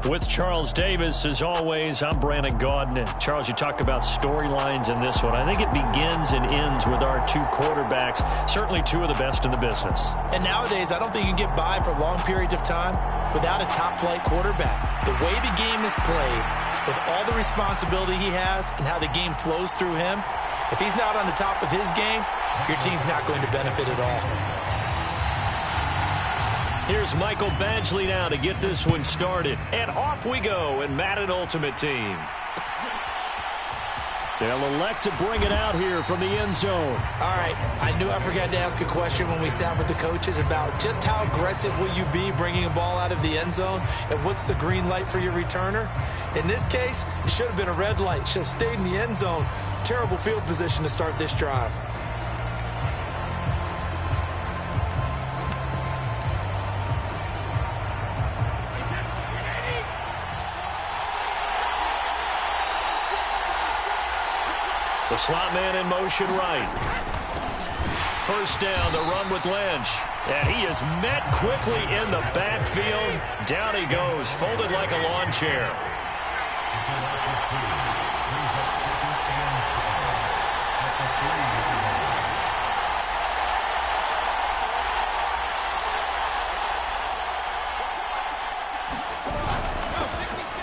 With Charles Davis, as always, I'm Brandon Gaudin. And Charles, you talk about storylines in this one. I think it begins and ends with our two quarterbacks, certainly two of the best in the business. And nowadays, I don't think you can get by for long periods of time without a top-flight quarterback. The way the game is played, with all the responsibility he has and how the game flows through him, if he's not on the top of his game, your team's not going to benefit at all. Here's Michael Badgley now to get this one started. And off we go in Madden Ultimate Team. They'll elect to bring it out here from the end zone. All right, I knew I forgot to ask a question when we sat with the coaches about just how aggressive will you be bringing a ball out of the end zone, and what's the green light for your returner? In this case, it should have been a red light. Should have stayed in the end zone. Terrible field position to start this drive. The slot man in motion right. First down, the run with Lynch. And he is met quickly in the backfield. Down he goes, folded like a lawn chair.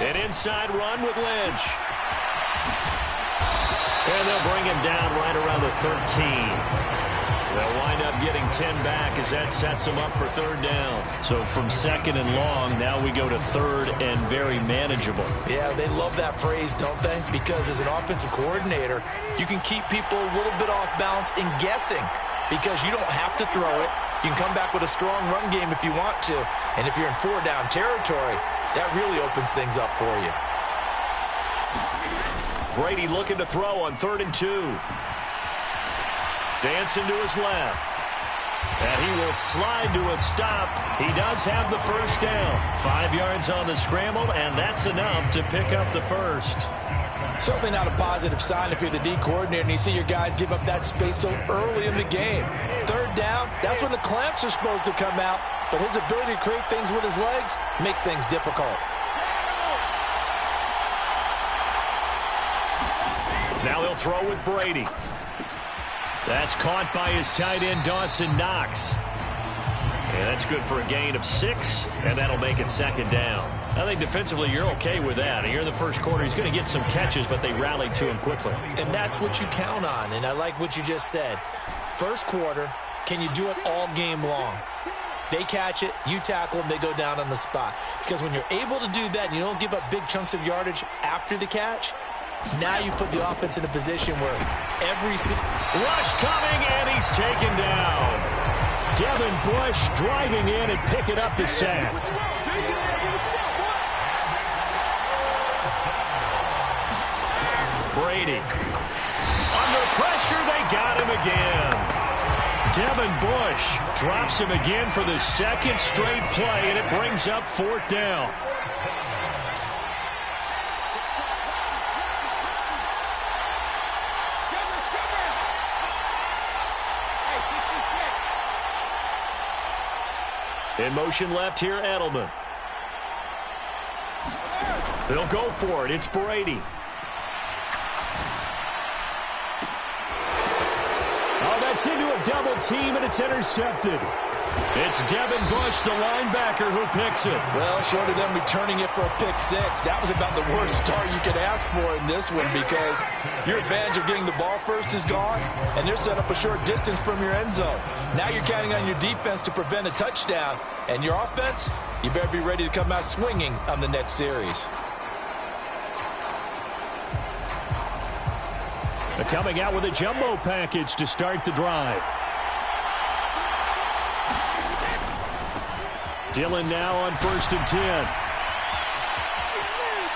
An inside run with Lynch. And they'll bring him down right around the 13. They'll wind up getting 10 back as that sets them up for third down. So from second and long, now we go to third and very manageable. Yeah, they love that phrase, don't they? Because as an offensive coordinator, you can keep people a little bit off balance and guessing because you don't have to throw it. You can come back with a strong run game if you want to. And if you're in four-down territory, that really opens things up for you. Brady looking to throw on 3rd and 2. Dancing to his left. And he will slide to a stop. He does have the first down. 5 yards on the scramble, and that's enough to pick up the first. Certainly not a positive sign if you're the D coordinator and you see your guys give up that space so early in the game. 3rd down, that's when the clamps are supposed to come out. But his ability to create things with his legs makes things difficult. Now he'll throw with Brady. That's caught by his tight end, Dawson Knox. And that's good for a gain of 6, and that'll make it 2nd down. I think defensively you're okay with that. Here in the first quarter, he's going to get some catches, but they rallied to him quickly. And that's what you count on, and I like what you just said. First quarter, can you do it all game long? They catch it, you tackle them, they go down on the spot. Because when you're able to do that and you don't give up big chunks of yardage after the catch, now you put the offense in a position where every... Rush coming, and he's taken down. Devin Bush driving in and picking up the sack. Brady. Under pressure, they got him again. Devin Bush drops him again for the 2nd straight play, and it brings up 4th down. In motion left here, Edelman. They'll go for it. It's Brady. Oh, that's into a double team, and it's intercepted. It's Devin Bush, the linebacker, who picks it. Well, short of them returning it for a pick 6, that was about the worst start you could ask for in this one because your advantage of getting the ball first is gone, and they're set up a short distance from your end zone. Now you're counting on your defense to prevent a touchdown, and your offense, you better be ready to come out swinging on the next series. They're coming out with a jumbo package to start the drive. Dillon now on 1st and 10.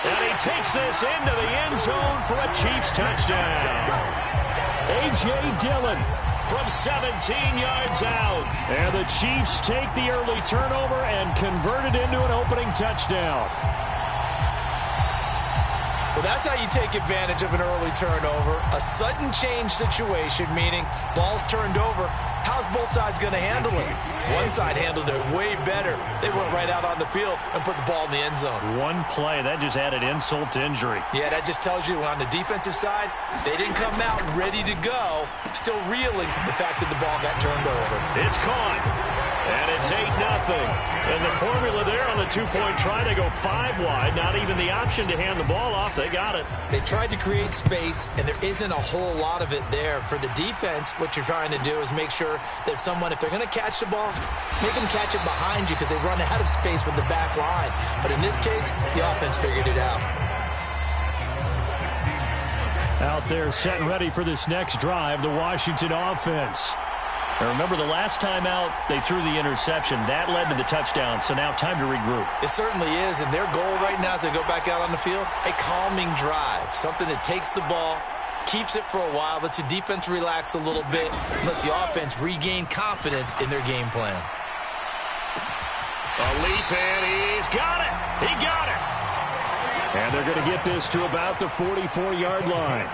And he takes this into the end zone for a Chiefs touchdown. A.J. Dillon from 17 yards out. And the Chiefs take the early turnover and convert it into an opening touchdown. Well, that's how you take advantage of an early turnover. A sudden change situation, meaning ball's turned over. How's both sides going to handle it? One side handled it way better. They went right out on the field and put the ball in the end zone. One play, that just added insult to injury. Yeah, that just tells you on the defensive side, they didn't come out ready to go, still reeling from the fact that the ball got turned over. It's caught, and it's 8-0. And the formula there on the two-point try to go 5 wide, not even the option to hand the ball off. They got it. They tried to create space, and there isn't a whole lot of it there. For the defense, what you're trying to do is make sure that if they're going to catch the ball, make them catch it behind you because they run out of space with the back line. But in this case, the offense figured it out. Out there set and ready for this next drive, the Washington offense. Now remember, the last time out, they threw the interception. That led to the touchdown, so now time to regroup. It certainly is, and their goal right now as they go back out on the field, a calming drive, something that takes the ball, keeps it for a while, lets the defense relax a little bit, and lets the offense regain confidence in their game plan. A leap, and he's got it. He got it. And they're going to get this to about the 44-yard line.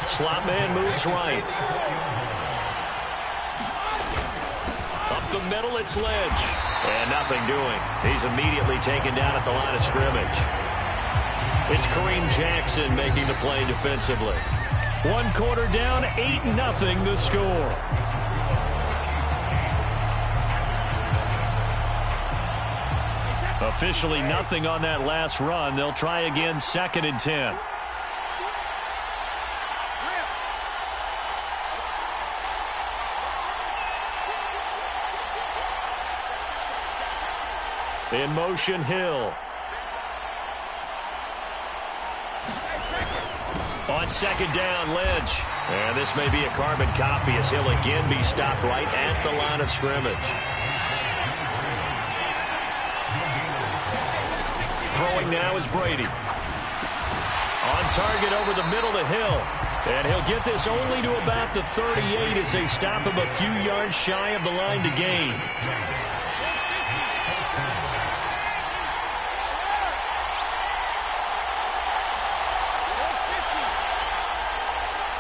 Slot man moves right. Up the middle, it's Lynch. And nothing doing. He's immediately taken down at the line of scrimmage. It's Kareem Jackson making the play defensively. 1 quarter down, 8-0 the score. Officially nothing on that last run. They'll try again, 2nd and 10. In motion, Hill. On 2nd down, Lynch. And this may be a carbon copy as he'll again be stopped right at the line of scrimmage. Throwing now is Brady. On target over the middle to Hill. And he'll get this only to about the 38 as they stop him a few yards shy of the line to gain.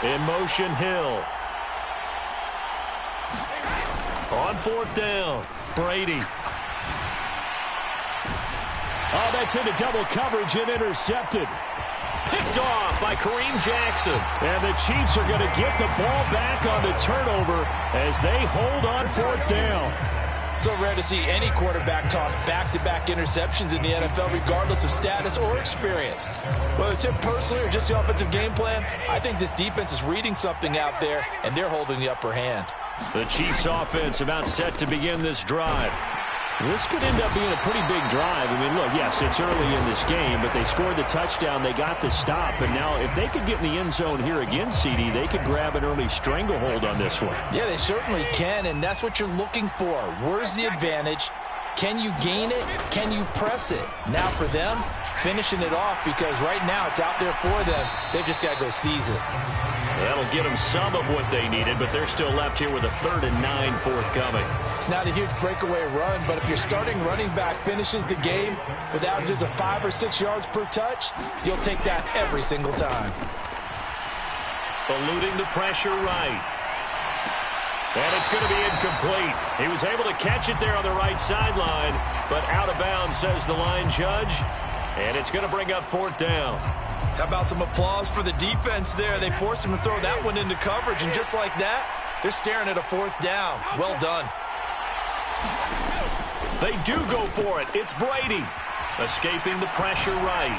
In motion, Hill. On 4th down, Brady. Oh, that's into double coverage and intercepted. Picked off by Kareem Jackson. And the Chiefs are going to get the ball back on the turnover as they hold on 4th down. So rare to see any quarterback toss back-to-back interceptions in the NFL, regardless of status or experience. Whether it's him personally or just the offensive game plan, I think this defense is reading something out there, and they're holding the upper hand. The Chiefs offense about set to begin this drive. This could end up being a pretty big drive. I mean, look, yes, it's early in this game, but they scored the touchdown, they got the stop, and now if they could get in the end zone here again, CD, they could grab an early stranglehold on this one. Yeah, they certainly can, and that's what you're looking for. Where's the advantage? Can you gain it? Can you press it? Now for them, finishing it off, because right now it's out there for them. They've just got to go seize it. That'll get them some of what they needed, but they're still left here with a 3rd and 9 forthcoming. It's not a huge breakaway run, but if your starting running back finishes the game with averages of 5 or 6 yards per touch, you'll take that every single time. Eluding the pressure right. And it's going to be incomplete. He was able to catch it there on the right sideline, but out of bounds, says the line judge. And it's going to bring up 4th down. How about some applause for the defense there? They forced him to throw that one into coverage, and just like that, they're staring at a 4th down. Well done. They do go for it. It's Brady. Escaping the pressure right.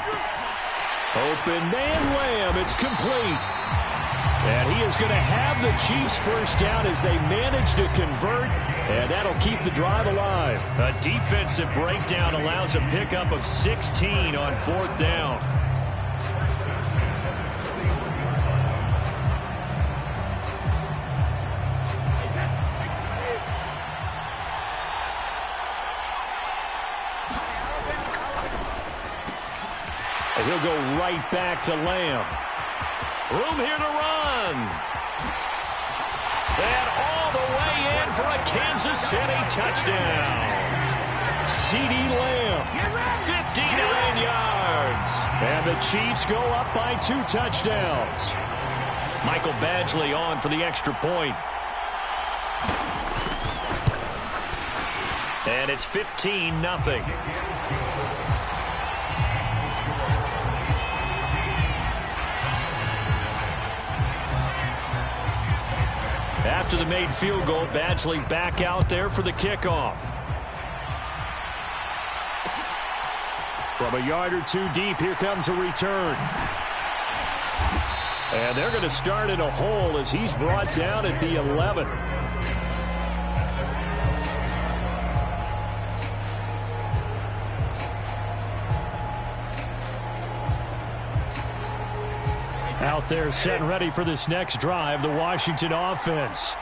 Open man Lamb. It's complete. And he is going to have the Chiefs first down as they manage to convert, and that'll keep the drive alive. A defensive breakdown allows a pickup of 16 on 4th down. he'll go right back to Lamb. Room here to run. And all the way in for a Kansas City touchdown. CeeDee Lamb, 59 yards. And the Chiefs go up by 2 touchdowns. Michael Badgley on for the extra point. And it's 15-0. After the made field goal, Badgley back out there for the kickoff. From a yard or 2 deep, here comes a return. And they're going to start in a hole as he's brought down at the 11. Out there set and ready for this next drive, the Washington offense.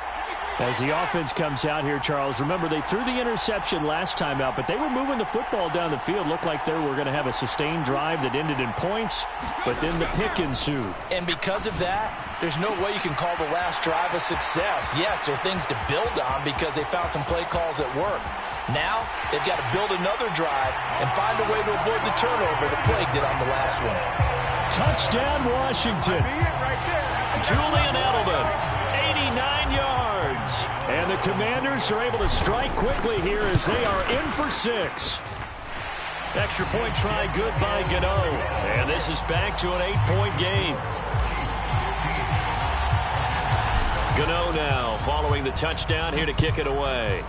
As the offense comes out here, Charles, remember they threw the interception last time out, but they were moving the football down the field. Looked like they were going to have a sustained drive that ended in points, but then the pick ensued. And because of that, there's no way you can call the last drive a success. Yes, there are things to build on because they found some play calls that work. Now, they've got to build another drive and find a way to avoid the turnover the Plague did on the last one. Touchdown, Washington. Julian Edelman, 89 yards. And the Commanders are able to strike quickly here as they are in for 6. Extra point try good by Gano. And this is back to an 8-point game. Gano now following the touchdown here to kick it away.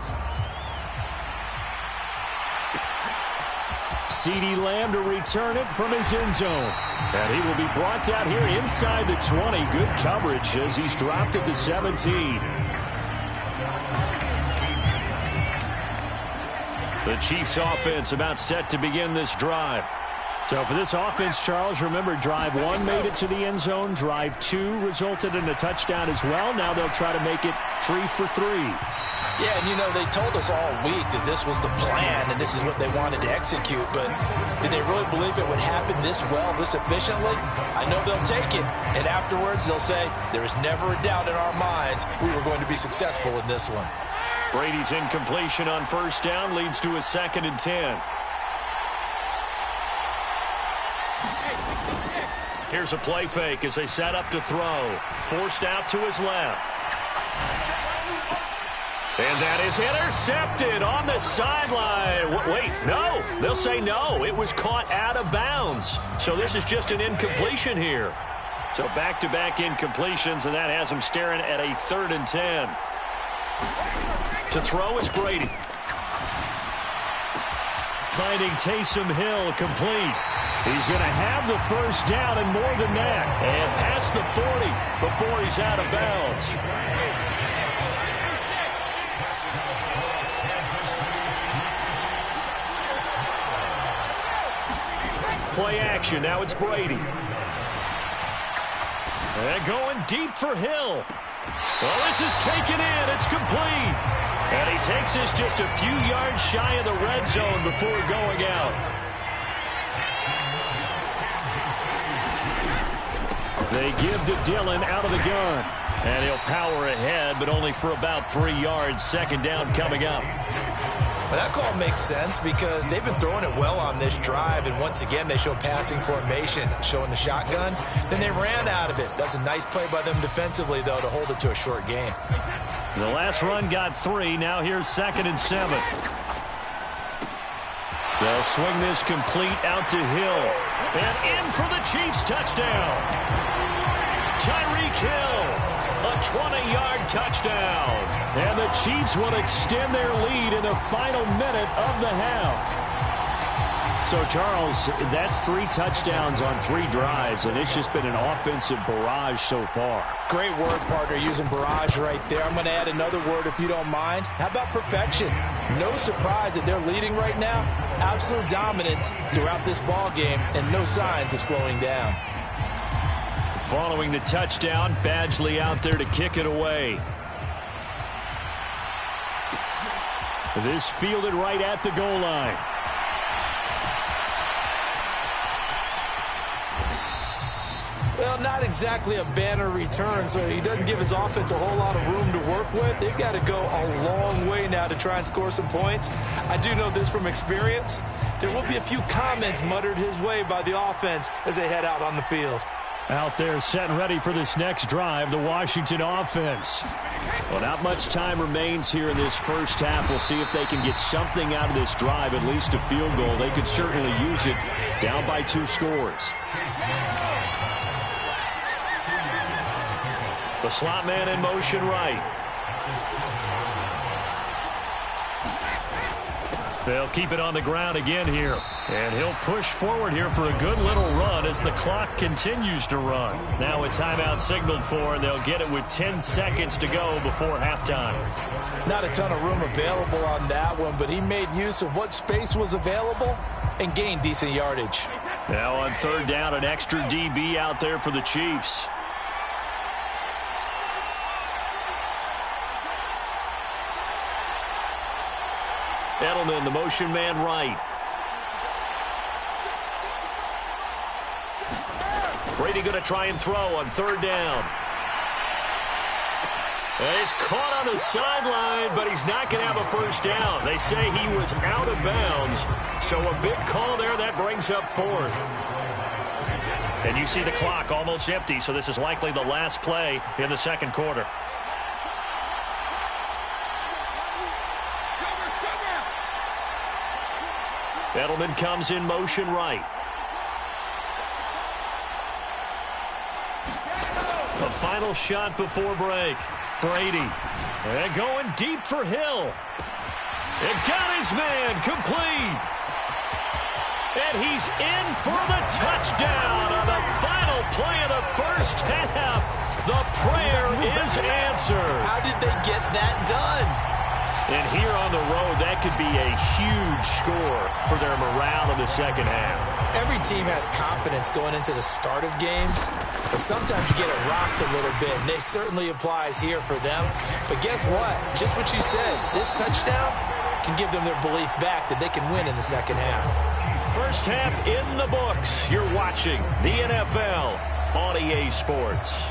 CeeDee Lamb to return it from his end zone. And he will be brought down here inside the 20. Good coverage as he's dropped at the 17. The Chiefs offense about set to begin this drive. So for this offense, Charles, remember drive 1 made it to the end zone. Drive 2 resulted in a touchdown as well. Now they'll try to make it 3 for 3. Yeah, and you know, they told us all week that this was the plan and this is what they wanted to execute, but did they really believe it would happen this well, this efficiently? I know they'll take it, and afterwards they'll say, there is never a doubt in our minds we were going to be successful in this one. Brady's incompletion on first down leads to a 2nd and 10. Here's a play fake as they set up to throw. Forced out to his left. And that is intercepted on the sideline. Wait, no. They'll say no. It was caught out of bounds. So this is just an incompletion here. So back-to-back incompletions, and that has them staring at a 3rd and 10. To throw is Brady. Finding Taysom Hill complete. He's going to have the first down and more than that. And past the 40 before he's out of bounds. Play action. Now it's Brady. And going deep for Hill. Well, this is taken in. It's complete. And he takes this just a few yards shy of the red zone before going out. They give to Dillon out of the gun. And he'll power ahead, but only for about 3 yards. 2nd down coming up. Well, that call makes sense because they've been throwing it well on this drive, and once again they show passing formation, showing the shotgun. Then they ran out of it. That's a nice play by them defensively, though, to hold it to a short game. The last run got 3. Now here's 2nd and 7. They'll swing this complete out to Hill. And in for the Chiefs touchdown. Tyreek Hill. A 20-yard touchdown. And the Chiefs will extend their lead in the final minute of the half. So, Charles, that's 3 touchdowns on 3 drives, and it's just been an offensive barrage so far. Great word, partner, using barrage right there. I'm going to add another word if you don't mind. How about perfection? No surprise that they're leading right now. Absolute dominance throughout this ball game, and no signs of slowing down. Following the touchdown, Badgley out there to kick it away. This fielded right at the goal line. Well, not exactly a banner return, so he doesn't give his offense a whole lot of room to work with. They've got to go a long way now to try and score some points. I do know this from experience. There will be a few comments muttered his way by the offense as they head out on the field. Out there set and ready for this next drive, the Washington offense. Well, not much time remains here in this first half. We'll see if they can get something out of this drive, at least a field goal. They could certainly use it, down by 2 scores. The slot man in motion right. They'll keep it on the ground again here. And he'll push forward here for a good little run as the clock continues to run. Now a timeout signaled for, and they'll get it with 10 seconds to go before halftime. Not a ton of room available on that one, but he made use of what space was available and gained decent yardage. Now on 3rd down, an extra DB out there for the Chiefs. Edelman, the motion man right. Brady going to try and throw on 3rd down. And he's caught on the sideline, but he's not going to have a first down. They say he was out of bounds, so a big call there. That brings up 4th. And you see the clock almost empty, so this is likely the last play in the 2nd quarter. Edelman comes in motion right. A final shot before break. Brady. And going deep for Hill. It got his man complete. And he's in for the touchdown on the final play of the first half. The prayer is answered. How did they get that done? And here on the road, that could be a huge score for their morale in the 2nd half. Every team has confidence going into the start of games, but sometimes you get it rocked a little bit, and it certainly applies here for them. But guess what? Just what you said, this touchdown can give them their belief back that they can win in the 2nd half. First half in the books. You're watching the NFL on EA Sports.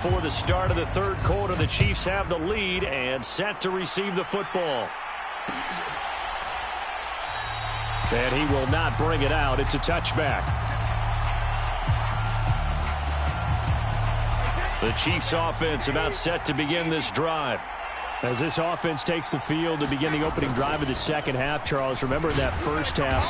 For the start of the 3rd quarter, the Chiefs have the lead and set to receive the football. And he will not bring it out. It's a touchback. The Chiefs offense about set to begin this drive. As this offense takes the field to begin the opening drive of the 2nd half, Charles, remember that first half,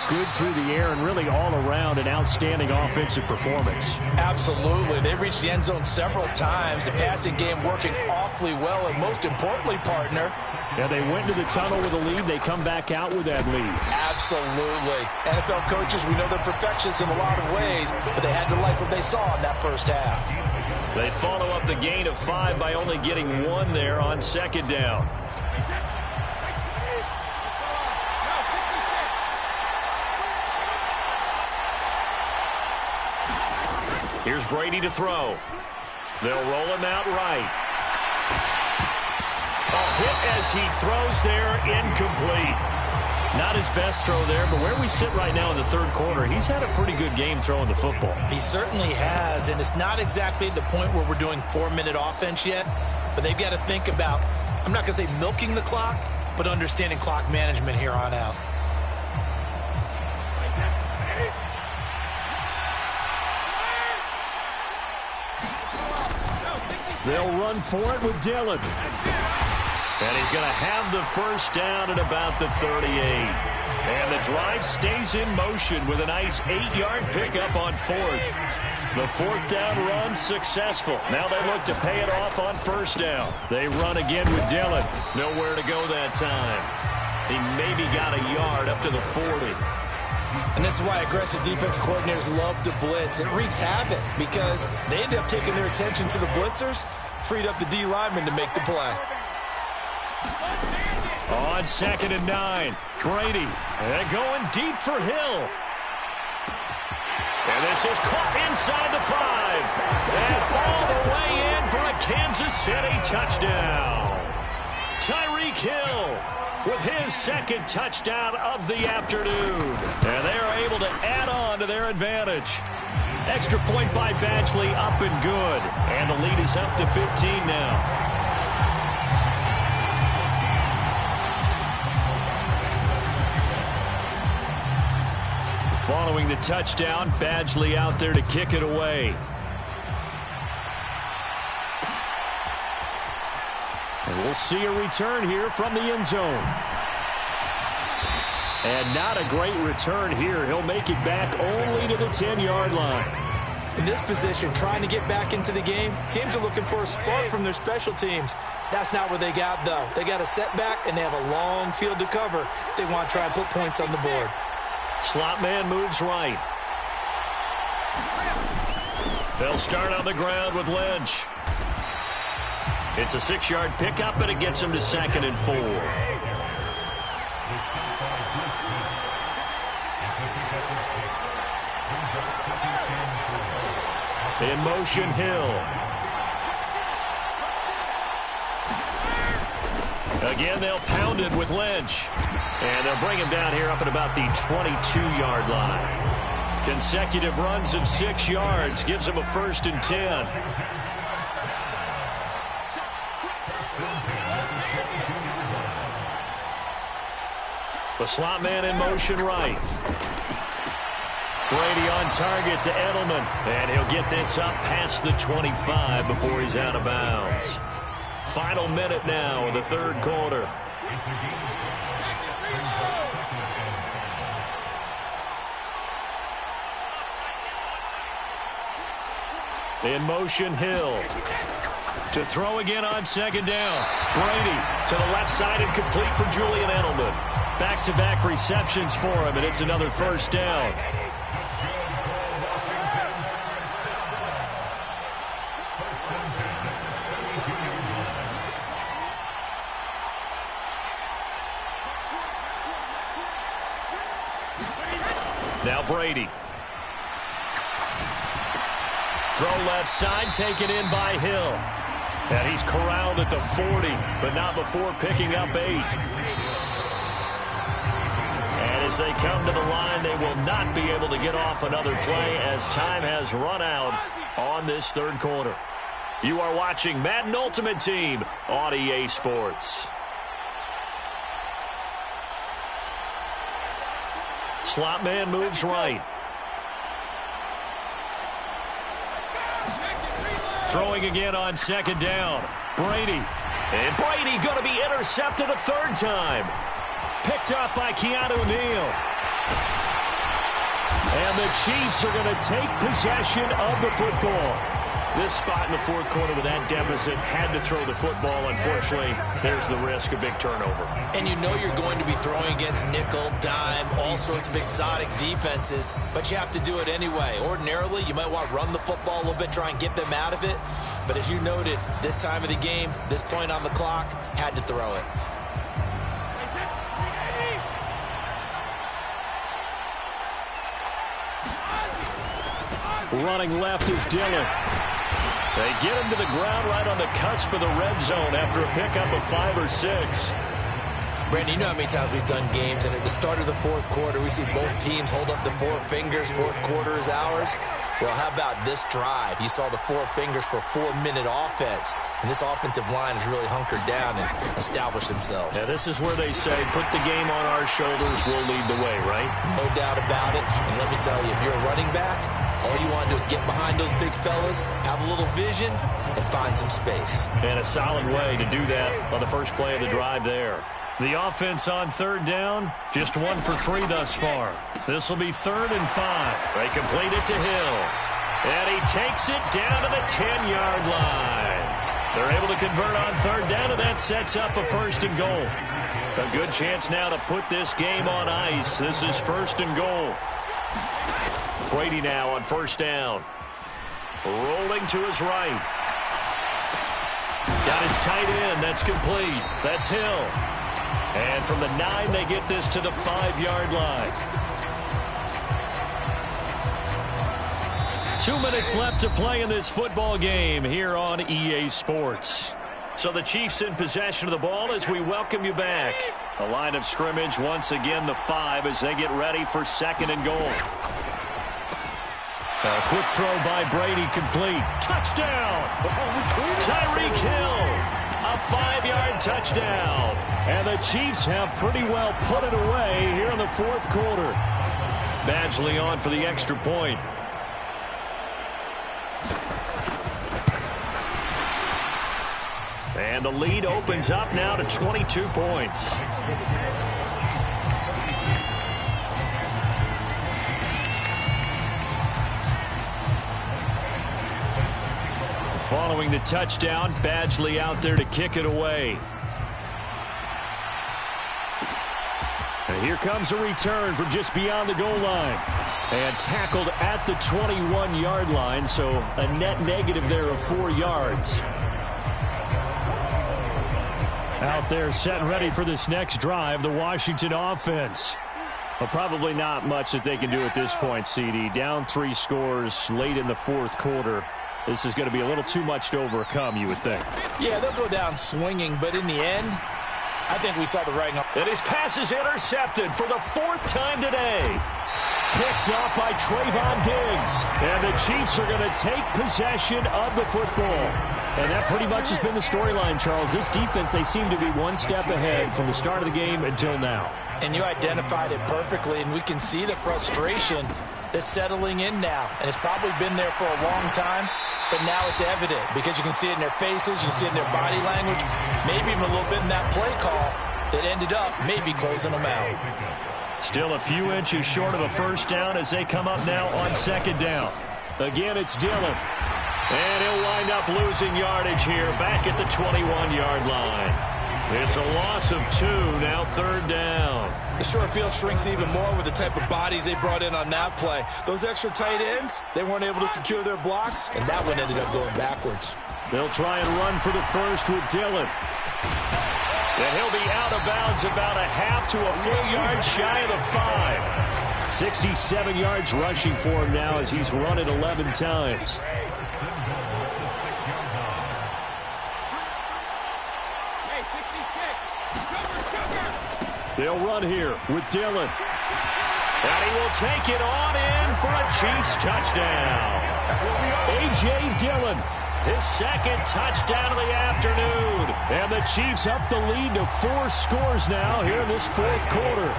good through the air and really all around an outstanding offensive performance. Absolutely. They reached the end zone several times. The passing game working awfully well, and most importantly, partner. Yeah, they went to the tunnel with a lead. They come back out with that lead. Absolutely. NFL coaches, we know they're perfectionists in a lot of ways, but they had to like what they saw in that first half. They follow up the gain of 5 by only getting 1 there on 2nd down. Here's Brady to throw. They'll roll him out right. A hit as he throws there, incomplete. Not his best throw there, but where we sit right now in the 3rd quarter, he's had a pretty good game throwing the football. He certainly has, and it's not exactly the point where we're doing 4-minute offense yet, but they've got to think about, I'm not going to say milking the clock, but understanding clock management here on out. They'll run for it with Dillon. And he's going to have the first down at about the 38. And the drive stays in motion with a nice 8-yard pickup on 4th. The fourth down run successful. Now they look to pay it off on first down. They run again with Dillon. Nowhere to go that time. He maybe got a yard up to the 40. And this is why aggressive defensive coordinators love to blitz. It wreaks havoc because they end up taking their attention to the blitzers, freed up the D lineman to make the play. On 2nd and 9, Brady. And going deep for Hill. And this is caught inside the 5. And all the way in for a Kansas City touchdown. Tyreek Hill with his second touchdown of the afternoon. And they are able to add on to their advantage. Extra point by Badgley, up and good. And the lead is up to 15 now. Following the touchdown, Badgley out there to kick it away. And we'll see a return here from the end zone. And not a great return here. He'll make it back only to the 10-yard line. In this position, trying to get back into the game, teams are looking for a spark from their special teams. That's not what they got, though. They got a setback, and they have a long field to cover if they want to try and put points on the board. Slot man moves right. They'll start on the ground with Lynch. It's a 6-yard pickup, and it gets him to 2nd and 4. In motion, Hill. Again, they'll pound it with Lynch. And they'll bring him down here up at about the 22-yard line. Consecutive runs of 6 yards gives him a 1st and 10. The slot man in motion right. Brady on target to Edelman. And he'll get this up past the 25 before he's out of bounds. Final minute now of the third quarter. In motion, Hill. To throw again on 2nd down. Brady to the left side and complete for Julian Edelman. Back-to-back receptions for him, and it's another 1st down. Now Brady. Throw left side, taken in by Hill. And he's corralled at the 40, but not before picking up 8. And as they come to the line, they will not be able to get off another play as time has run out on this third quarter. You are watching Madden Ultimate Team on EA Sports. Slot man moves right. Throwing again on 2nd down. Brady. And Brady going to be intercepted a 3rd time. Picked up by Keanu Neal. And the Chiefs are going to take possession of the football. This spot in the fourth quarter with that deficit, had to throw the football. Unfortunately, there's the risk of big turnover. And you know you're going to be throwing against nickel, dime, all sorts of exotic defenses, but you have to do it anyway. Ordinarily, you might want to run the football a little bit, try and get them out of it. But as you noted, this time of the game, this point on the clock, had to throw it. Running left is Dillon. They get him to the ground right on the cusp of the red zone after a pickup of 5 or 6. Brandon, you know how many times we've done games, and at the start of the fourth quarter, we see both teams hold up the 4 fingers, fourth quarter is ours. Well, how about this drive? You saw the 4 fingers for a 4-minute offense, and this offensive line has really hunkered down and established themselves. Yeah, this is where they say, put the game on our shoulders, we'll lead the way, right? No doubt about it, and let me tell you, if you're a running back, all you want to do is get behind those big fellas, have a little vision, and find some space. And a solid way to do that on the first play of the drive there. The offense on 3rd down, just 1 for 3 thus far. This will be 3rd and 5. They complete it to Hill. And he takes it down to the 10-yard line. They're able to convert on third down, and that sets up a first and goal. A good chance now to put this game on ice. This is first and goal. Brady now on first down. Rolling to his right. Got his tight end. That's complete. That's Hill. And from the 9, they get this to the 5-yard line. 2 minutes left to play in this football game here on EA Sports. So the Chiefs in possession of the ball as we welcome you back. The line of scrimmage once again the 5 as they get ready for second and goal. A quick throw by Brady, complete. Touchdown! Tyreek Hill, a 5-yard touchdown. And the Chiefs have pretty well put it away here in the fourth quarter. Badgley on for the extra point. And the lead opens up now to 22 points. Following the touchdown, Badgley out there to kick it away. And here comes a return from just beyond the goal line. And tackled at the 21-yard line, so a net negative there of 4 yards. Out there set and ready for this next drive, the Washington offense. Well, probably not much that they can do at this point, CD. Down 3 scores late in the fourth quarter. This is going to be a little too much to overcome, you would think. Yeah, they'll go down swinging, but in the end, I think we saw the writing up. And his pass is intercepted for the 4th time today. Picked off by Trayvon Diggs. And the Chiefs are going to take possession of the football. And that pretty much has been the storyline, Charles. This defense, they seem to be one step ahead from the start of the game until now. And you identified it perfectly, and we can see the frustration that's settling in now. And it's probably been there for a long time, but now it's evident because you can see it in their faces, you can see it in their body language, maybe even a little bit in that play call that ended up maybe closing them out. Still a few inches short of a first down as they come up now on second down. Again, it's Dillon. And he'll wind up losing yardage here back at the 21-yard line. It's a loss of 2, now third down. The short field shrinks even more with the type of bodies they brought in on that play. Those extra tight ends, they weren't able to secure their blocks, and that one ended up going backwards. They'll try and run for the first with Dillon. And he'll be out of bounds about a half to a full yard shy of the 5. 67 yards rushing for him now as he's run it 11 times. They'll run here with Dillon. And he will take it on in for a Chiefs touchdown. A.J. Dillon, his second touchdown of the afternoon. And the Chiefs up the lead to 4 scores now here in this fourth quarter.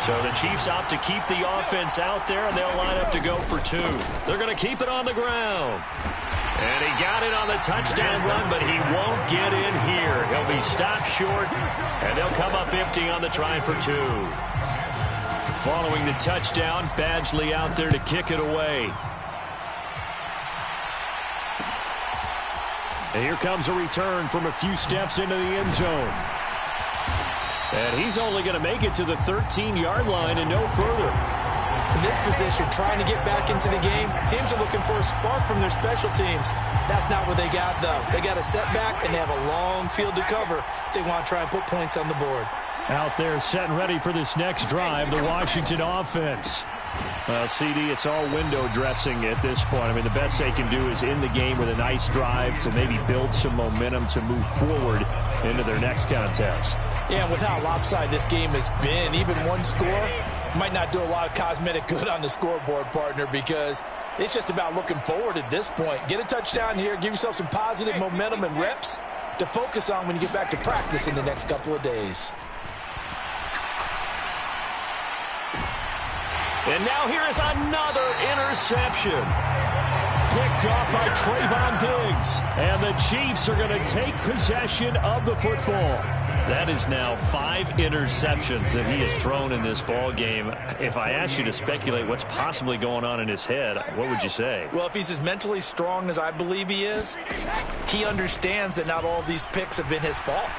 So the Chiefs opt to keep the offense out there, and they'll line up to go for 2. They're going to keep it on the ground. And he got it on the touchdown run, but he won't get in here. He'll be stopped short, and they'll come up empty on the try for 2. Following the touchdown, Badgley out there to kick it away. And here comes a return from a few steps into the end zone. And he's only going to make it to the 13-yard line and no further. In this position, trying to get back into the game, teams are looking for a spark from their special teams. That's not what they got, though. They got a setback, and they have a long field to cover if they want to try and put points on the board. Out there set and ready for this next drive, the Washington offense. Well, CD, it's all window dressing at this point. I mean, the best they can do is end the game with a nice drive to maybe build some momentum to move forward into their next contest. Yeah, and with how lopsided this game has been, even one score might not do a lot of cosmetic good on the scoreboard, partner, because it's just about looking forward at this point. Get a touchdown here, give yourself some positive momentum and reps to focus on when you get back to practice in the next couple of days. And now here is another interception. Picked off by Trayvon Diggs. And the Chiefs are going to take possession of the football. That is now 5 interceptions that he has thrown in this ball game. If I asked you to speculate what's possibly going on in his head, what would you say? Well, if he's as mentally strong as I believe he is, he understands that not all of these picks have been his fault.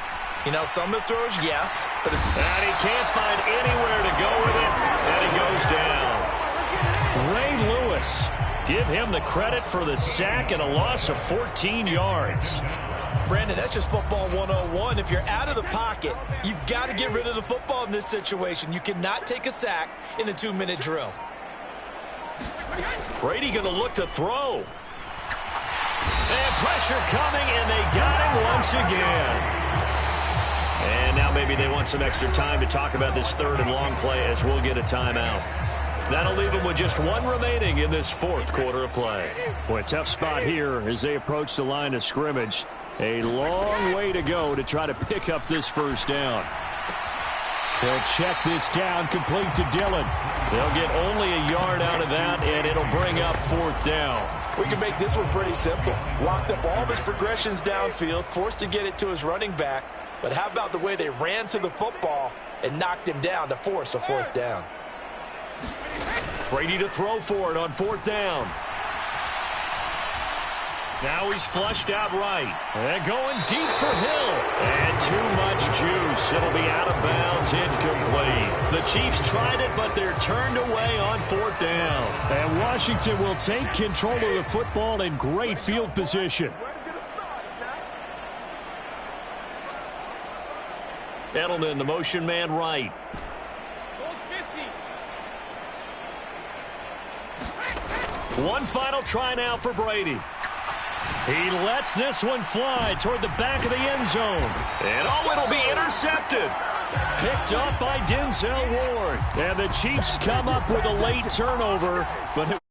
You know, some of the throws, yes. But and he can't find anywhere to go with it, and he goes down. Ray Lewis, give him the credit for the sack and a loss of 14 yards. Brandon, that's just football 101. If you're out of the pocket, you've got to get rid of the football in this situation. You cannot take a sack in a 2-minute drill. Brady going to look to throw. And pressure coming, and they got him once again. And now maybe they want some extra time to talk about this 3rd and long play as we'll get a timeout. That'll leave them with just 1 remaining in this 4th quarter of play. Boy, tough spot here as they approach the line of scrimmage. A long way to go to try to pick up this 1st down. They'll check this down, complete to Dillon. They'll get only a yard out of that, and it'll bring up 4th down. We can make this one pretty simple. Locked up all of his progressions downfield, forced to get it to his running back. But how about the way they ran to the football and knocked him down to force a 4th down? Brady to throw for it on 4th down. Now he's flushed out right. And going deep for Hill. And too much juice. It'll be out of bounds, incomplete. The Chiefs tried it, but they're turned away on 4th down. And Washington will take control of the football in great field position. Edelman, the motion man right. One final try now for Brady. He lets this one fly toward the back of the end zone. And it'll be intercepted. Picked up by Denzel Ward. And the Chiefs come up with a late turnover, but